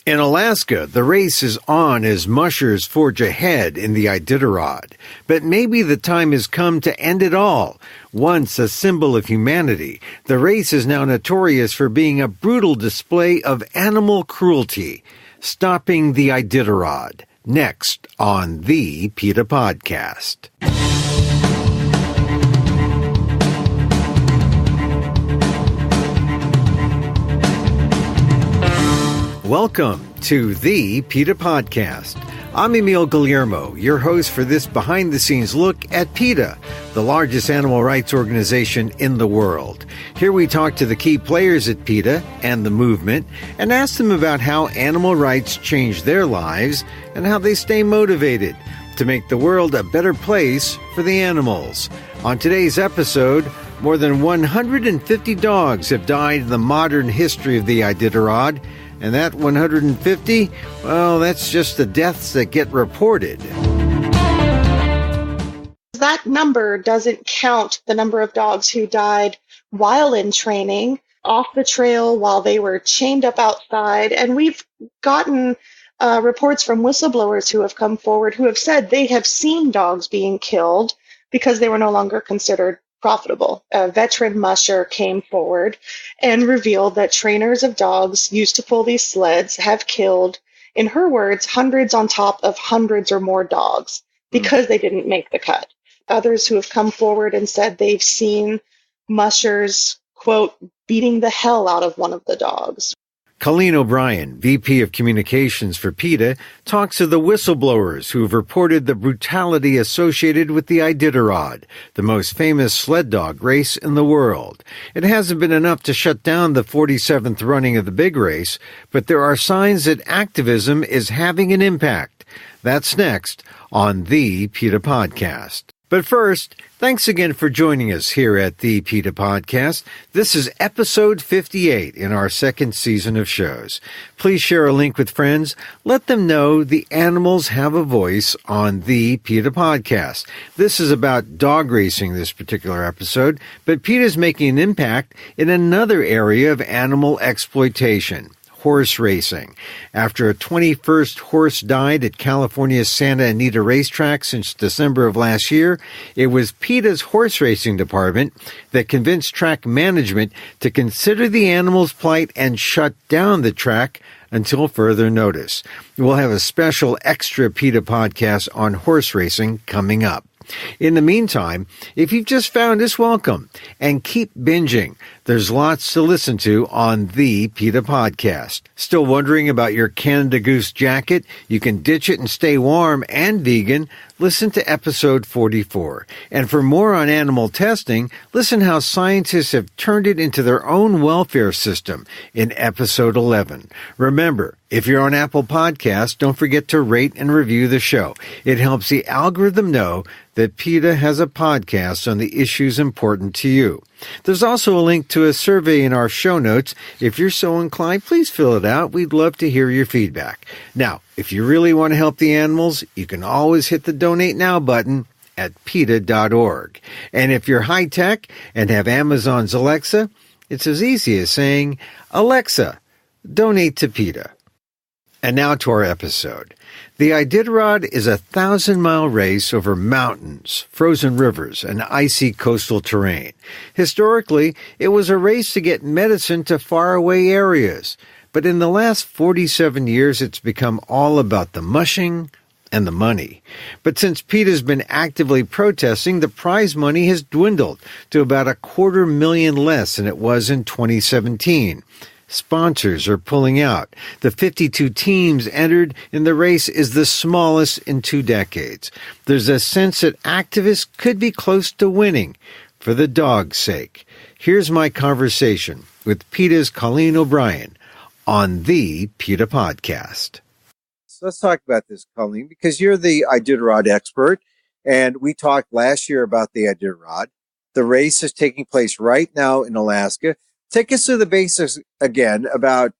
In Alaska, the race is on as mushers forge ahead in the Iditarod. But maybe the time has come to end it all. Once a symbol of humanity, the race is now notorious for being a brutal display of animal cruelty. Stopping the Iditarod. Next on the PETA Podcast. Welcome to the PETA Podcast. I'm Emil Guillermo, your host for this behind-the-scenes look at PETA, the largest animal rights organization in the world. Here we talk to the key players at PETA and the movement and ask them about how animal rights change their lives and how they stay motivated to make the world a better place for the animals. On today's episode, more than 150 dogs have died in the modern history of the Iditarod. And that 150, well, that's just the deaths that get reported. That number doesn't count the number of dogs who died while in training, off the trail while they were chained up outside. And we've gotten reports from whistleblowers who have come forward who have said they have seen dogs being killed because they were no longer considered profitable. A veteran musher came forward and revealed that trainers of dogs used to pull these sleds have killed, in her words, hundreds on top of hundreds or more dogs because they didn't make the cut. Others who have come forward and said they've seen mushers, quote, beating the hell out of one of the dogs. Colleen O'Brien, VP of Communications for PETA, talks to the whistleblowers who have reported the brutality associated with the Iditarod, the most famous sled dog race in the world. It hasn't been enough to shut down the 47th running of the big race, but there are signs that activism is having an impact. That's next on the PETA Podcast. But first, thanks again for joining us here at the PETA Podcast. This is episode 58 in our second season of shows. Please share a link with friends. Let them know the animals have a voice on the PETA Podcast. This is about dog racing, this particular episode, but PETA is making an impact in another area of animal exploitation. Horse racing. After a 21st horse died at California's Santa Anita racetrack since December of last year, it was PETA's horse racing department that convinced track management to consider the animal's plight and shut down the track until further notice. We'll have a special extra PETA podcast on horse racing coming up. In the meantime, if you've just found us, welcome, and keep binging. There's lots to listen to on the PETA Podcast. Still wondering about your Canada Goose jacket? You can ditch it and stay warm and vegan. Listen to episode 44. And for more on animal testing, listen how scientists have turned it into their own welfare system in episode 11. Remember, if you're on Apple Podcasts, don't forget to rate and review the show. It helps the algorithm know that PETA has a podcast on the issues important to you. There's also a link to a survey in our show notes. If you're so inclined, please fill it out. We'd love to hear your feedback. Now, if you really want to help the animals, you can always hit the Donate Now button at PETA.org. And if you're high-tech and have Amazon's Alexa, it's as easy as saying, Alexa, donate to PETA. And now to our episode. The Iditarod is a 1,000-mile race over mountains, frozen rivers, and icy coastal terrain. Historically, it was a race to get medicine to faraway areas. But in the last 47 years, it's become all about the mushing and the money. But since PETA's been actively protesting, the prize money has dwindled to about $250,000 less than it was in 2017. Sponsors are pulling out. The 52 teams entered in the race is the smallest in 2 decades. There's a sense that activists could be close to winning for the dog's sake. Here's my conversation with PETA's Colleen O'Brien on the PETA Podcast. So let's talk about this, Colleen, because you're the Iditarod expert, and we talked last year about the Iditarod. The race is taking place right now in Alaska. Take us through the basics again about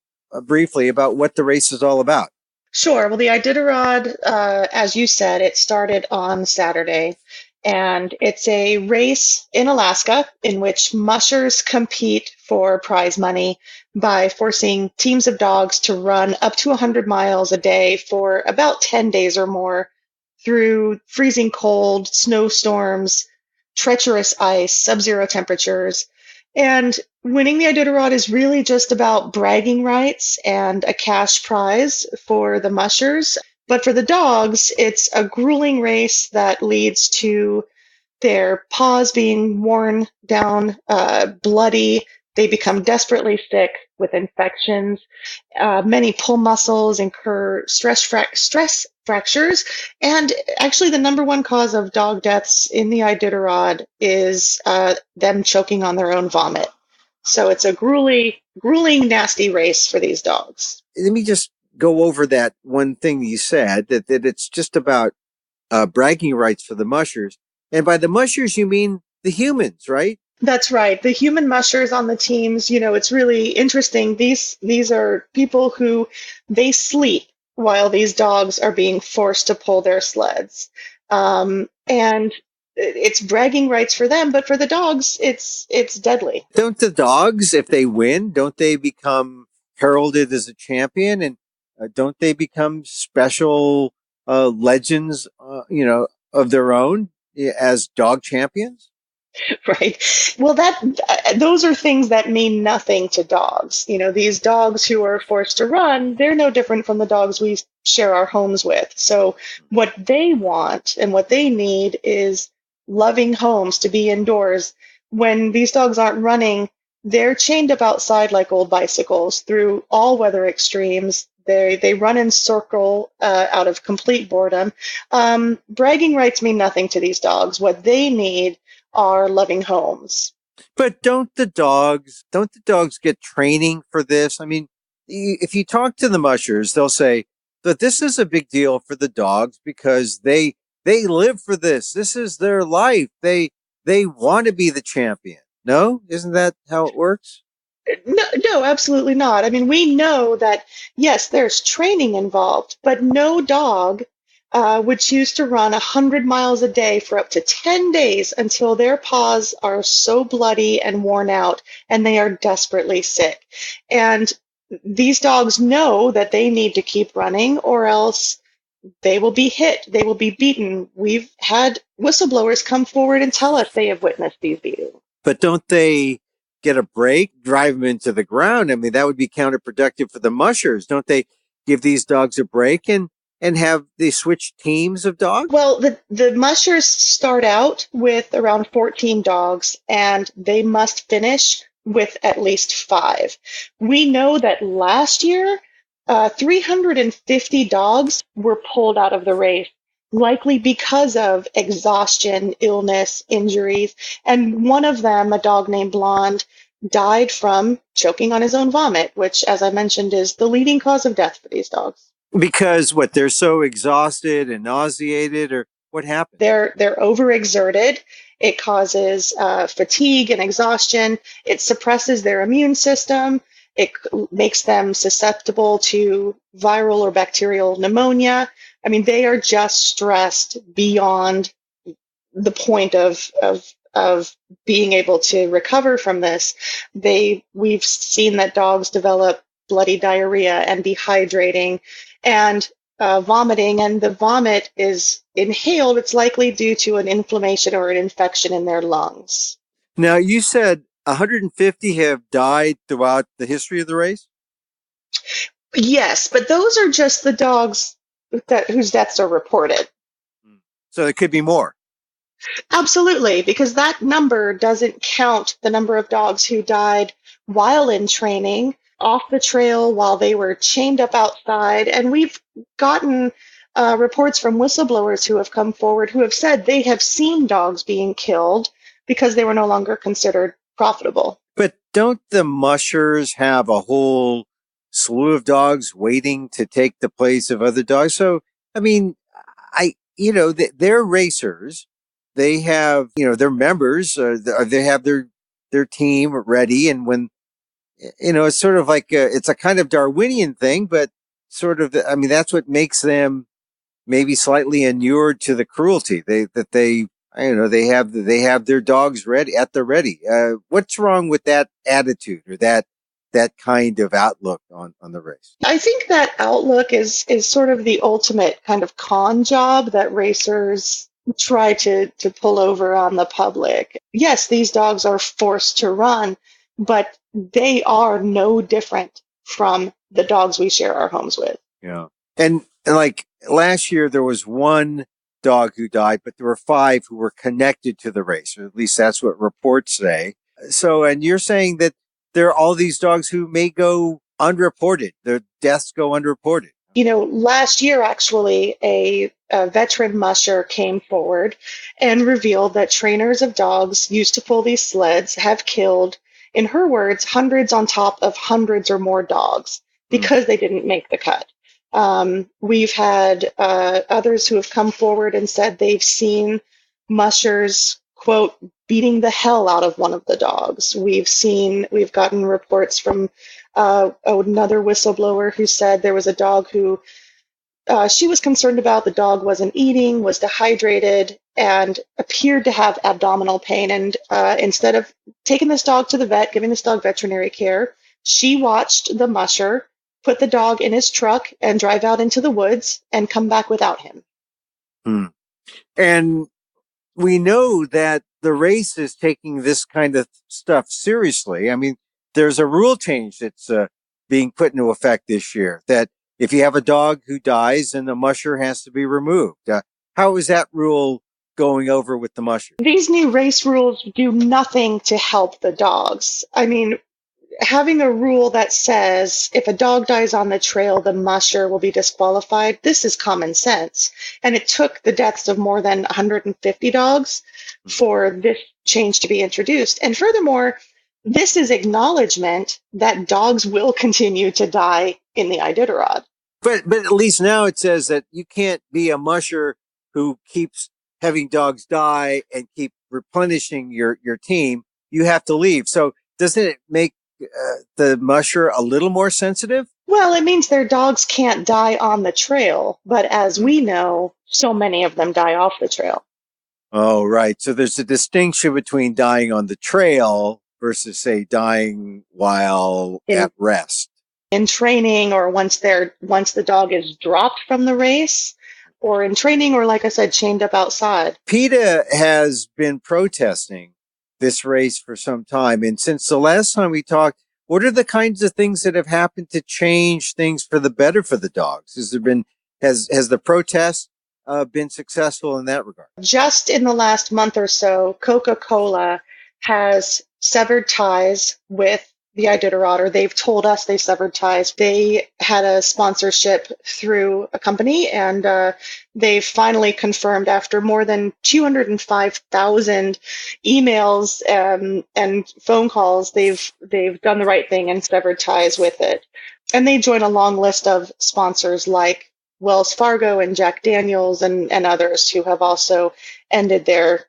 briefly about what the race is all about. Sure. Well, the Iditarod, as you said, it started on Saturday, and it's a race in Alaska in which mushers compete for prize money by forcing teams of dogs to run up to 100 miles a day for about 10 days or more through freezing cold, snowstorms, treacherous ice, sub-zero temperatures. And winning the Iditarod is really just about bragging rights and a cash prize for the mushers. But for the dogs, it's a grueling race that leads to their paws being worn down, bloody. They become desperately sick with infections. Many pull muscles, incur stress fractures. And actually, the number one cause of dog deaths in the Iditarod is them choking on their own vomit. So it's a grueling, nasty race for these dogs. Let me just go over that one thing you said, that it's just about bragging rights for the mushers. And by the mushers, you mean the humans, right? That's right. The human mushers on the teams, it's really interesting. These are people who they sleep while these dogs are being forced to pull their sleds. And it's bragging rights for them, but for the dogs, it's deadly. Don't the dogs, if they win, don't they become heralded as a champion? And don't they become special legends, of their own as dog champions? Right. Well, those are things that mean nothing to dogs. These dogs who are forced to run, they're no different from the dogs we share our homes with. So what they want and what they need is loving homes, to be indoors. When these dogs aren't running, they're chained up outside like old bicycles through all weather extremes. They run in circle out of complete boredom. Bragging rights mean nothing to these dogs. What they need are loving homes. But don't the dogs get training for this? I mean, if you talk to the mushers, they'll say that this is a big deal for the dogs because they live for this. This is their life. They want to be the champion. No? Isn't that how it works? No, absolutely not. I mean, we know that, yes, there's training involved, but no dog would choose to run 100 miles a day for up to 10 days until their paws are so bloody and worn out and they are desperately sick. And these dogs know that they need to keep running or else they will be hit, they will be beaten. We've had whistleblowers come forward and tell us they have witnessed these beatings. But don't they get a break, drive them into the ground? I mean, that would be counterproductive for the mushers. Don't they give these dogs a break and have they switch teams of dogs? Well, the mushers start out with around 14 dogs, and they must finish with at least 5. We know that last year, 350 dogs were pulled out of the race, likely because of exhaustion, illness, injuries. And one of them, a dog named Blonde, died from choking on his own vomit, which, as I mentioned, is the leading cause of death for these dogs. Because what, they're so exhausted and nauseated, or what happened? They're overexerted. It causes fatigue and exhaustion. It suppresses their immune system. It makes them susceptible to viral or bacterial pneumonia. I mean, they are just stressed beyond the point of being able to recover from this. We've seen that dogs develop bloody diarrhea and dehydrating and vomiting, and the vomit is inhaled. It's likely due to an inflammation or an infection in their lungs. Now, you said 150 have died throughout the history of the race? Yes, but those are just the dogs whose deaths are reported. So there could be more. Absolutely, because that number doesn't count the number of dogs who died while in training, off the trail while they were chained up outside. And we've gotten reports from whistleblowers who have come forward who have said they have seen dogs being killed because they were no longer considered profitable. But don't the mushers have a whole slew of dogs waiting to take the place of other dogs? So, I mean, they're racers. They have, their members, they have their team ready. And when, it's sort of like it's a kind of Darwinian thing, but sort of, that's what makes them maybe slightly inured to the cruelty. They have their dogs ready at the ready. What's wrong with that attitude or that that kind of outlook on the race? I think that outlook is sort of the ultimate kind of con job that racers try to pull over on the public. Yes, these dogs are forced to run, but they are no different from the dogs we share our homes with. Yeah. And like last year, there was one dog who died, but there were 5 who were connected to the race, or at least that's what reports say. So, and you're saying that there are all these dogs who may go unreported. Their deaths go unreported. You know, last year, actually, a veteran musher came forward and revealed that trainers of dogs used to pull these sleds have killed, in her words, hundreds on top of hundreds or more dogs because they didn't make the cut. We've had others who have come forward and said they've seen mushers, quote, beating the hell out of one of the dogs. We've gotten reports from another whistleblower who said there was a dog who she was concerned about. The dog wasn't eating, was dehydrated, and appeared to have abdominal pain. And instead of taking this dog to the vet, giving this dog veterinary care, she watched the musher put the dog in his truck and drive out into the woods and come back without him. And we know that the race is taking this kind of stuff seriously. I mean, there's a rule change that's being put into effect this year that if you have a dog who dies, then the musher has to be removed. How is that rule going over with the musher? These new race rules do nothing to help the dogs. I mean, having a rule that says if a dog dies on the trail, the musher will be disqualified, this is common sense. And it took the deaths of more than 150 dogs for this change to be introduced. And furthermore, this is acknowledgement that dogs will continue to die in the Iditarod. But at least now it says that you can't be a musher who keeps having dogs die and keep replenishing your team. You have to leave. So doesn't it make the musher a little more sensitive? Well, it means their dogs can't die on the trail, but as we know, so many of them die off the trail. Oh, right. So there's a distinction between dying on the trail versus, say, dying while at rest. In training, or once the dog is dropped from the race, or in training, or like I said, chained up outside. PETA has been protesting this race for some time. And since the last time we talked, what are the kinds of things that have happened to change things for the better for the dogs? Has the protest been successful in that regard? Just in the last month or so, Coca-Cola has severed ties with the Iditarod, or they've told us they severed ties. They had a sponsorship through a company, and they finally confirmed after more than 205,000 emails and phone calls, they've done the right thing and severed ties with it. And they join a long list of sponsors like Wells Fargo and Jack Daniels and others who have also ended their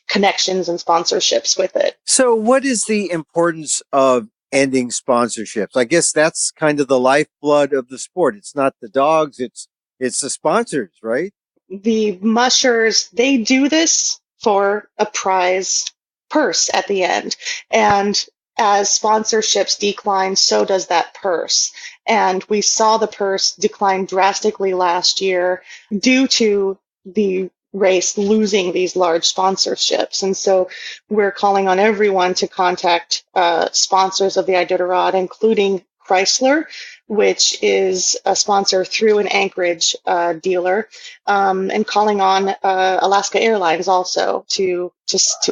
connections and sponsorships with it. So what is the importance of ending sponsorships? I guess that's kind of the lifeblood of the sport. It's not the dogs, it's the sponsors, right? The mushers, they do this for a prize purse at the end. And as sponsorships decline, so does that purse. And we saw the purse decline drastically last year due to the race losing these large sponsorships. And so we're calling on everyone to contact sponsors of the Iditarod, including Chrysler, which is a sponsor through an Anchorage dealer, and calling on Alaska Airlines also to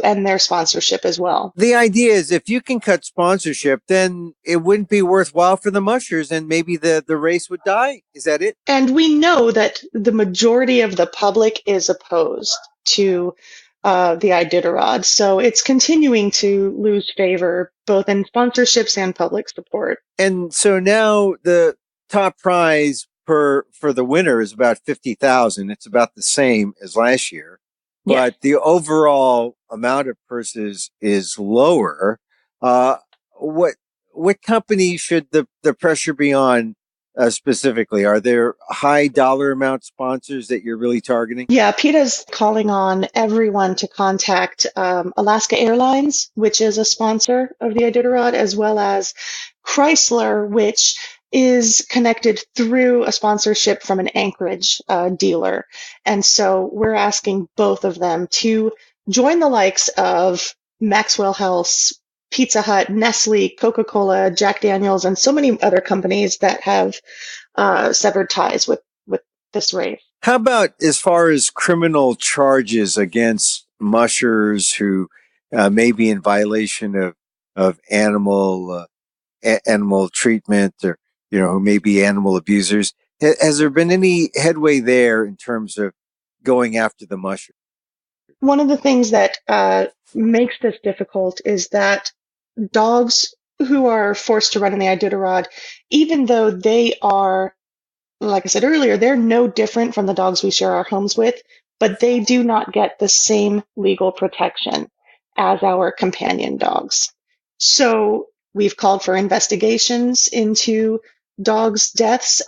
end their sponsorship as well. The idea is if you can cut sponsorship, then it wouldn't be worthwhile for the mushers and maybe the race would die. Is that it? And we know that the majority of the public is opposed to the Iditarod. So it's continuing to lose favor both in sponsorships and public support. And so now the top prize for the winner is about 50,000. It's about the same as last year, but the overall amount of purses is lower. What company should the pressure be on specifically? Are there high dollar amount sponsors that you're really targeting? Yeah, PETA's calling on everyone to contact Alaska Airlines, which is a sponsor of the Iditarod, as well as Chrysler, which is connected through a sponsorship from an Anchorage dealer. And so we're asking both of them to join the likes of Maxwell House, Pizza Hut, Nestle, Coca-Cola, Jack Daniels, and so many other companies that have severed ties with this race. How about as far as criminal charges against mushers who may be in violation of animal treatment, or who may be animal abusers? Has there been any headway there in terms of going after the mushers? One of the things that makes this difficult is that dogs who are forced to run in the Iditarod, even though they are, like I said earlier, they're no different from the dogs we share our homes with, but they do not get the same legal protection as our companion dogs. So we've called for investigations into dogs' deaths.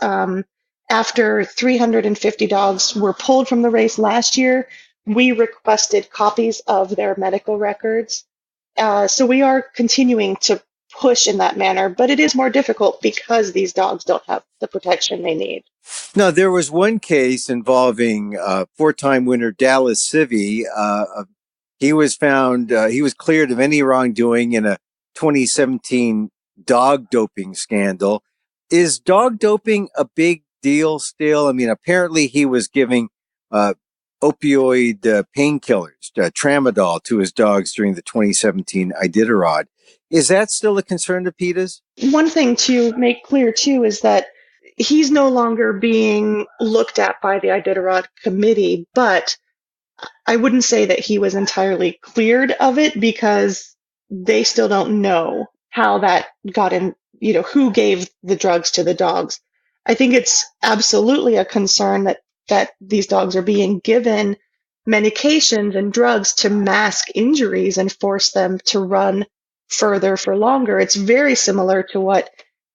After 350 dogs were pulled from the race last year, we requested copies of their medical records. So we are continuing to push in that manner, but it is more difficult because these dogs don't have the protection they need. Now, there was one case involving four-time winner Dallas Civi. He was found, he was cleared of any wrongdoing in a 2017 dog doping scandal. Is dog doping a big deal still? I mean, apparently he was giving opioid painkillers, tramadol, to his dogs during the 2017 Iditarod. Is that still a concern to PETA's? One thing to make clear, too, is that he's no longer being looked at by the Iditarod committee, but I wouldn't say that he was entirely cleared of it because they still don't know how that got in, who gave the drugs to the dogs. I think it's absolutely a concern that these dogs are being given medications and drugs to mask injuries and force them to run further for longer. It's very similar to what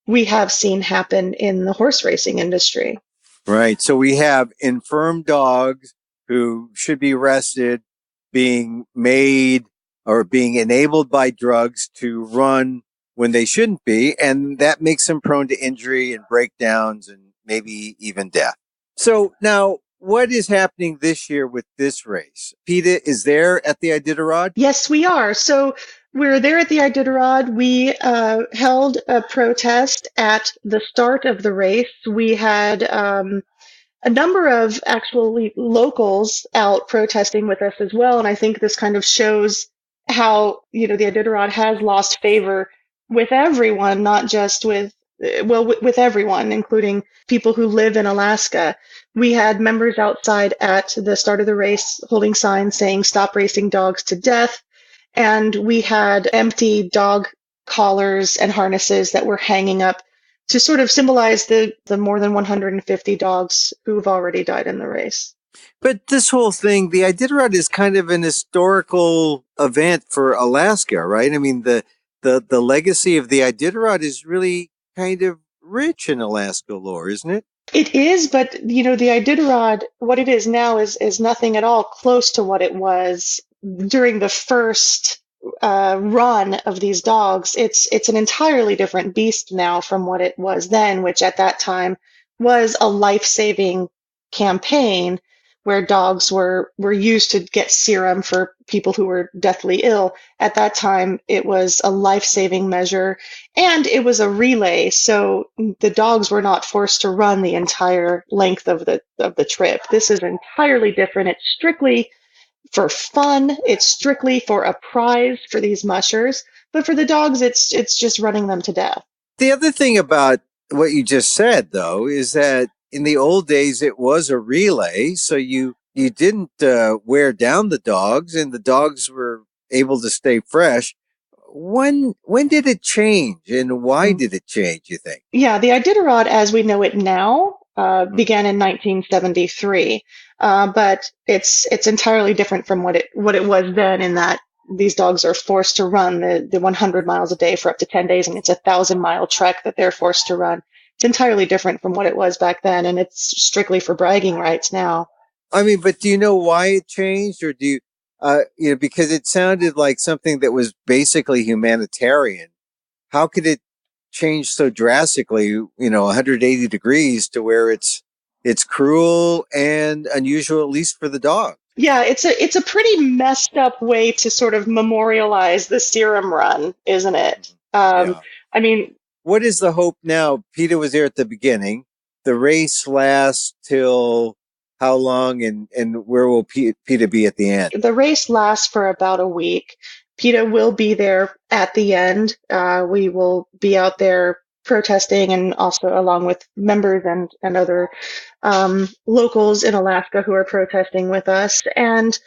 we have seen happen in the horse racing industry. Right. So we have infirm dogs who should be arrested being made or being enabled by drugs to run when they shouldn't be. And that makes them prone to injury and breakdowns and maybe even death. So now, what is happening this year with this race? PETA is there at the Iditarod? Yes, we are. So we're there at the Iditarod. We held a protest at the start of the race. We had a number of actually locals out protesting with us as well. And I think this kind of shows how, the Iditarod has lost favor with everyone, not just with everyone, including people who live in Alaska. We had members outside at the start of the race holding signs saying, "Stop racing dogs to death." And we had empty dog collars and harnesses that were hanging up to sort of symbolize the more than 150 dogs who've already died in the race. But this whole thing, the Iditarod is kind of an historical event for Alaska, right? I mean, the legacy of the Iditarod is really kind of rich in Alaska lore, isn't it? It is, but the Iditarod, what it is now is nothing at all close to what it was during the first run of these dogs. It's an entirely different beast now from what it was then, which at that time was a life-saving campaign where dogs were used to get serum for people who were deathly ill. At that time, it was a life-saving measure, and it was a relay, so the dogs were not forced to run the entire length of the trip. This is entirely different. It's strictly for fun. It's strictly for a prize for these mushers, but for the dogs, it's just running them to death. The other thing about what you just said, though, is that in the old days, it was a relay, so you didn't wear down the dogs, and the dogs were able to stay fresh. When did it change, and why did it change, you think? Yeah, the Iditarod, as we know it now, began in 1973, but it's entirely different from what it was then, in that these dogs are forced to run the 100 miles a day for up to 10 days, and it's a 1,000-mile trek that they're forced to run. It's entirely different from what it was back then, and it's strictly for bragging rights now. I mean, but do you know why it changed, or do you, because it sounded like something that was basically humanitarian. How could it change so drastically, 180 degrees to where it's cruel and unusual, at least for the dog? Yeah, it's a pretty messed up way to sort of memorialize the serum run, isn't it? Yeah. I mean, What is the hope now? PETA was there at the beginning. The race lasts till how long, and where will PETA be at the end? the race lasts for about a week. PETA will be there at the end. We will be out there protesting, and also along with members and other locals in Alaska who are protesting with us. And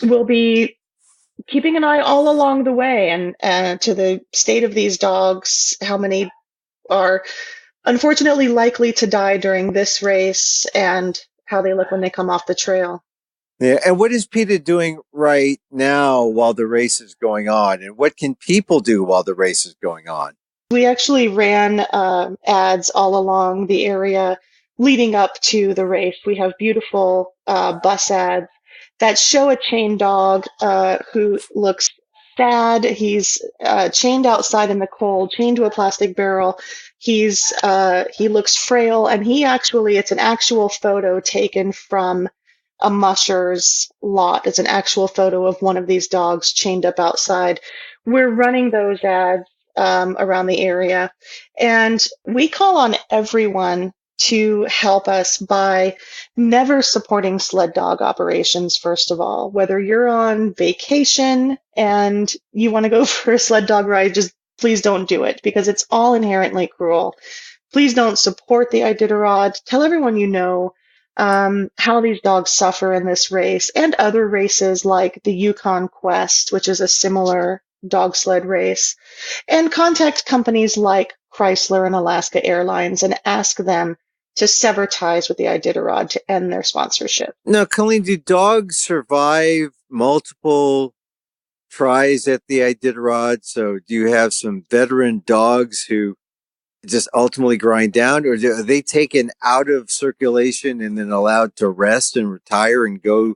we'll be keeping an eye all along the way and to the state of these dogs, how many are unfortunately likely to die during this race, and how they look when they come off the trail. Yeah, and what is PETA doing right now while the race is going on? And what can people do while the race is going on? We actually ran ads all along the area leading up to the race. We have beautiful bus ads that show a chained dog who looks sad. He's chained outside in the cold, chained to a plastic barrel. He looks frail, and it's an actual photo taken from a musher's lot. It's an actual photo of one of these dogs chained up outside. We're running those ads around the area, and we call on everyone to help us by never supporting sled dog operations. First of all, whether you're on vacation and you want to go for a sled dog ride, just please don't do it, because it's all inherently cruel. Please don't support the Iditarod. Tell everyone you know how these dogs suffer in this race and other races like the Yukon Quest, which is a similar dog sled race, and contact companies like Chrysler and Alaska Airlines and ask them to sever ties with the Iditarod to end their sponsorship. Now, Colleen, do dogs survive multiple tries at the Iditarod? So do you have some veteran dogs who just ultimately grind down, or are they taken out of circulation and then allowed to rest and retire and go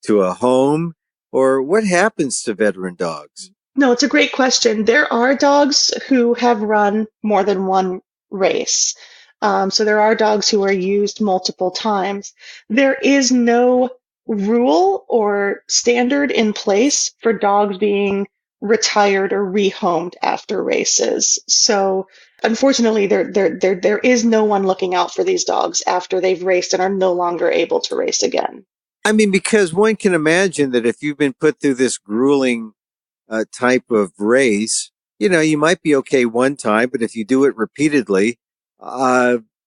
to a home? Or what happens to veteran dogs? No, it's a great question. There are dogs who have run more than one race. So there are dogs who are used multiple times. There is no rule or standard in place for dogs being retired or rehomed after races. So unfortunately, there is no one looking out for these dogs after they've raced and are no longer able to race again. I mean, because one can imagine that if you've been put through this grueling type of race, you might be okay one time, but if you do it repeatedly,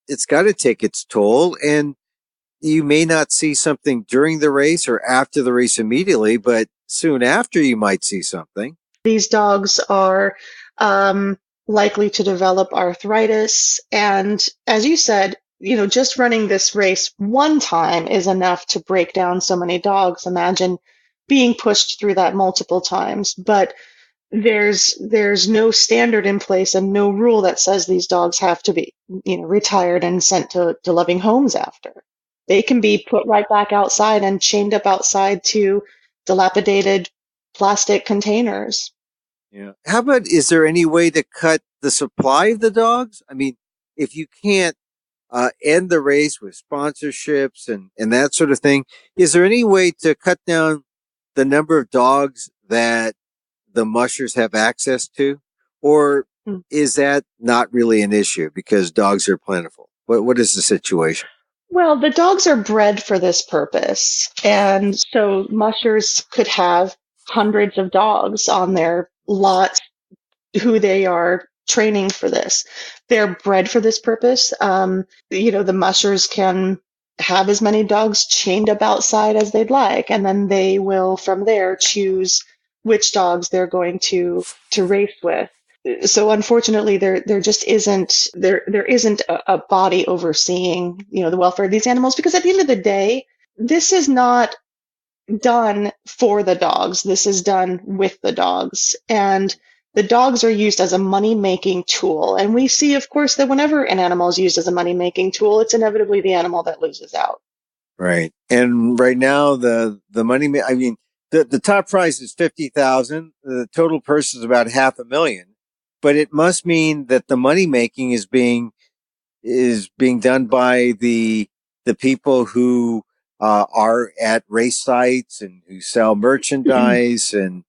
it's got to take its toll, and you may not see something during the race or after the race immediately, but soon after you might see something. These dogs are likely to develop arthritis, and as you said, just running this race one time is enough to break down so many dogs. Imagine being pushed through that multiple times. But there's no standard in place and no rule that says these dogs have to be, retired and sent to loving homes after. They can be put right back outside and chained up outside to dilapidated plastic containers. Yeah. How about, is there any way to cut the supply of the dogs? I mean, if you can't end the race with sponsorships and that sort of thing, is there any way to cut down the number of dogs that the mushers have access to? Or is that not really an issue because dogs are plentiful? What is the situation? Well, the dogs are bred for this purpose. And so mushers could have hundreds of dogs on their lots who they are training for this. They're bred for this purpose. The mushers can have as many dogs chained up outside as they'd like, and then they will from there choose which dogs they're going to race with. So unfortunately, there just isn't a body overseeing the welfare of these animals, because at the end of the day, this is not done for the dogs. This is done with the dogs, and The dogs are used as a money-making tool. And we see, of course, that whenever an animal is used as a money-making tool, it's inevitably the animal that loses out. Right. And right now, the money, I mean, the top prize is 50,000. The total purse is about $500,000, but it must mean that the money making is being done by the people who are at race sites and who sell merchandise and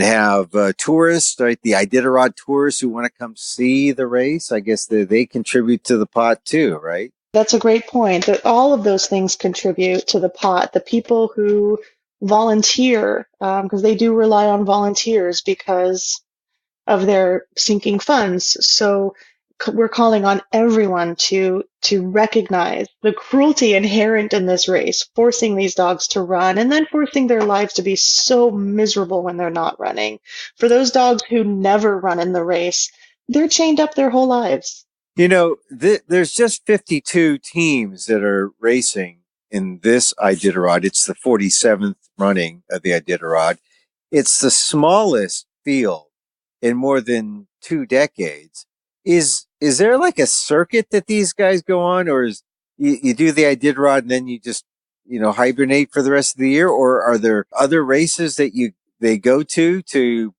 have tourists, right? The Iditarod tourists who want to come see the race. I guess they contribute to the pot too, right? That's a great point. That all of those things contribute to the pot. The people who volunteer, because they do rely on volunteers because of their sinking funds. So we're calling on everyone to recognize the cruelty inherent in this race, forcing these dogs to run and then forcing their lives to be so miserable when they're not running. For those dogs who never run in the race, they're chained up their whole lives. You know, there's just 52 teams that are racing in this Iditarod. It's the 47th running of the Iditarod. It's the smallest field in more than 2 decades. Is there like a circuit that these guys go on, or is you do the Iditarod and then you just, hibernate for the rest of the year? Or are there other races that they go to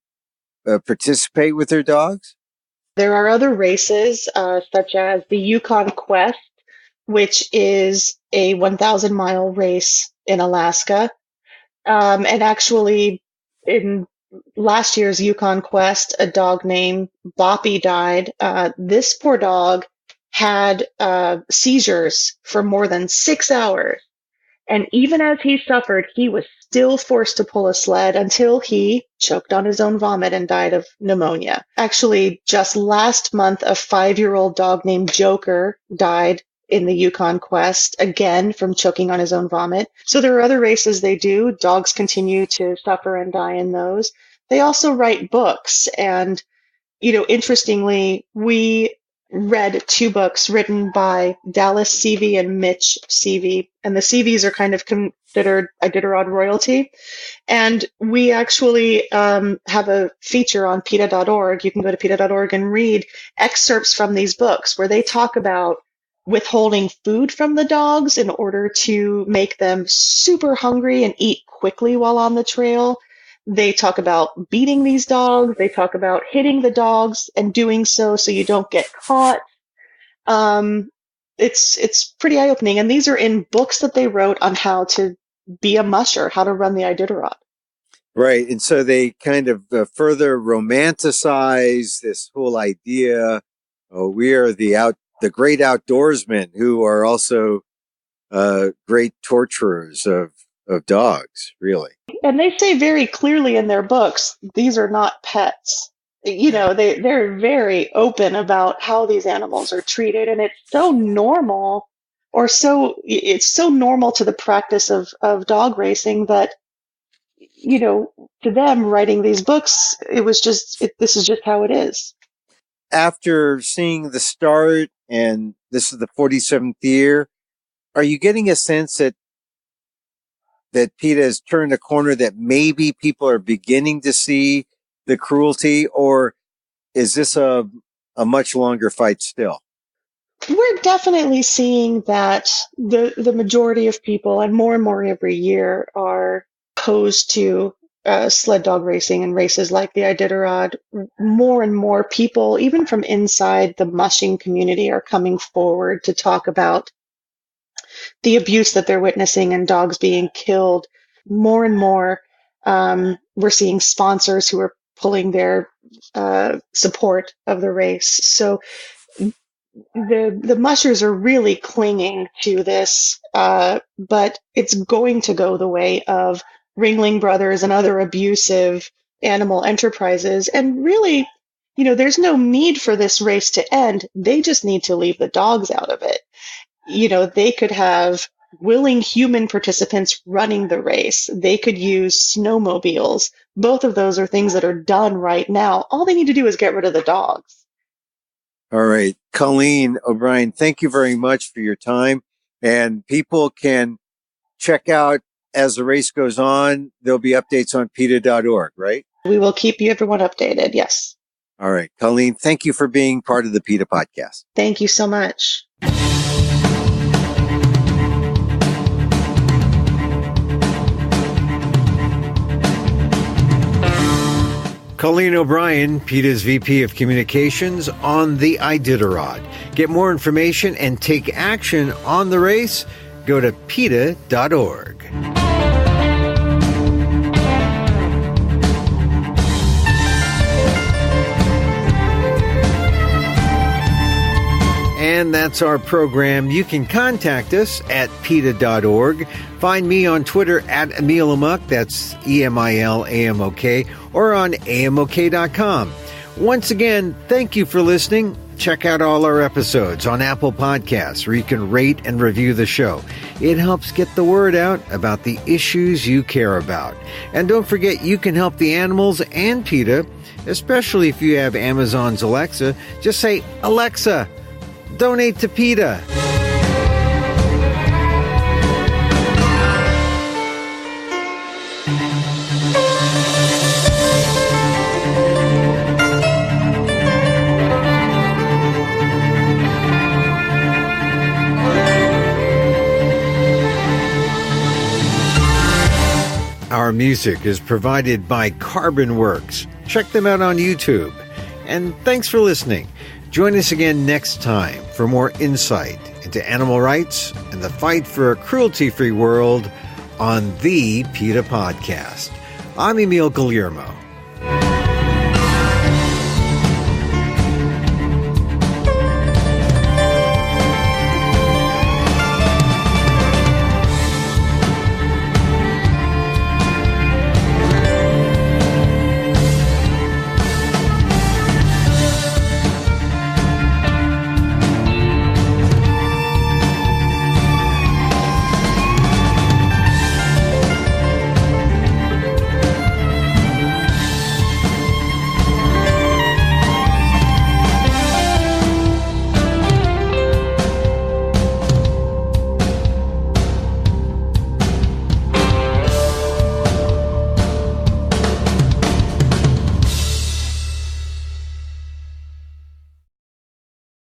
participate with their dogs? There are other races, such as the Yukon Quest, which is a 1,000-mile race in Alaska. And actually, in last year's Yukon Quest, a dog named Boppy died. This poor dog had seizures for more than 6 hours. And even as he suffered, he was still forced to pull a sled until he choked on his own vomit and died of pneumonia. Actually, just last month, a 5-year-old dog named Joker died in the Yukon Quest, again from choking on his own vomit. So there are other races they do. Dogs continue to suffer and die in those. They also write books. And, interestingly, we read 2 books written by Dallas Seavey and Mitch Seavey. And the Seaveys are kind of considered Iditarod royalty. And we actually have a feature on PETA.org. You can go to PETA.org and read excerpts from these books where they talk about withholding food from the dogs in order to make them super hungry and eat quickly while on the trail. They talk about beating these dogs. They talk about hitting the dogs and doing so you don't get caught. It's pretty eye-opening. And these are in books that they wrote on how to be a musher, how to run the Iditarod. Right. And so they kind of further romanticize this whole idea. Oh, we are the great outdoorsmen who are also great torturers of dogs, really. And they say very clearly in their books, these are not pets. They're very open about how these animals are treated. And it's so normal, it's so normal to the practice of dog racing that, to them writing these books, this is just how it is. After seeing the start, and this is the 47th year, are you getting a sense that PETA has turned a corner, that maybe people are beginning to see the cruelty, or is this a much longer fight still? We're definitely seeing that the majority of people, and more every year, are opposed to sled dog racing and races like the Iditarod. More and more people, even from inside the mushing community, are coming forward to talk about the abuse that they're witnessing and dogs being killed. More and more, we're seeing sponsors who are pulling their support of the race. So the mushers are really clinging to this, but it's going to go the way of Ringling Brothers and other abusive animal enterprises. And really, there's no need for this race to end. They just need to leave the dogs out of it. They could have willing human participants running the race. They could use snowmobiles. Both of those are things that are done right now. All they need to do is get rid of the dogs. All right. Colleen O'Brien, thank you very much for your time. And people can check out as the race goes on. There'll be updates on PETA.org, right? We will keep everyone updated. Yes. All right. Colleen, thank you for being part of the PETA podcast. Thank you so much. Colleen O'Brien, PETA's VP of Communications, on the Iditarod. Get more information and take action on the race. Go to PETA.org. And that's our program. You can contact us at PETA.org. Find me on Twitter at Emil Amok, that's EMILAMOK, or on AMOK.com. Once again, thank you for listening. Check out all our episodes on Apple Podcasts, where you can rate and review the show. It helps get the word out about the issues you care about. And don't forget, you can help the animals and PETA, especially if you have Amazon's Alexa. Just say, Alexa, donate to PETA. Our music is provided by CarbonWorks. Check them out on YouTube. And thanks for listening. Join us again next time for more insight into animal rights and the fight for a cruelty-free world on the PETA Podcast. I'm Emil Guillermo.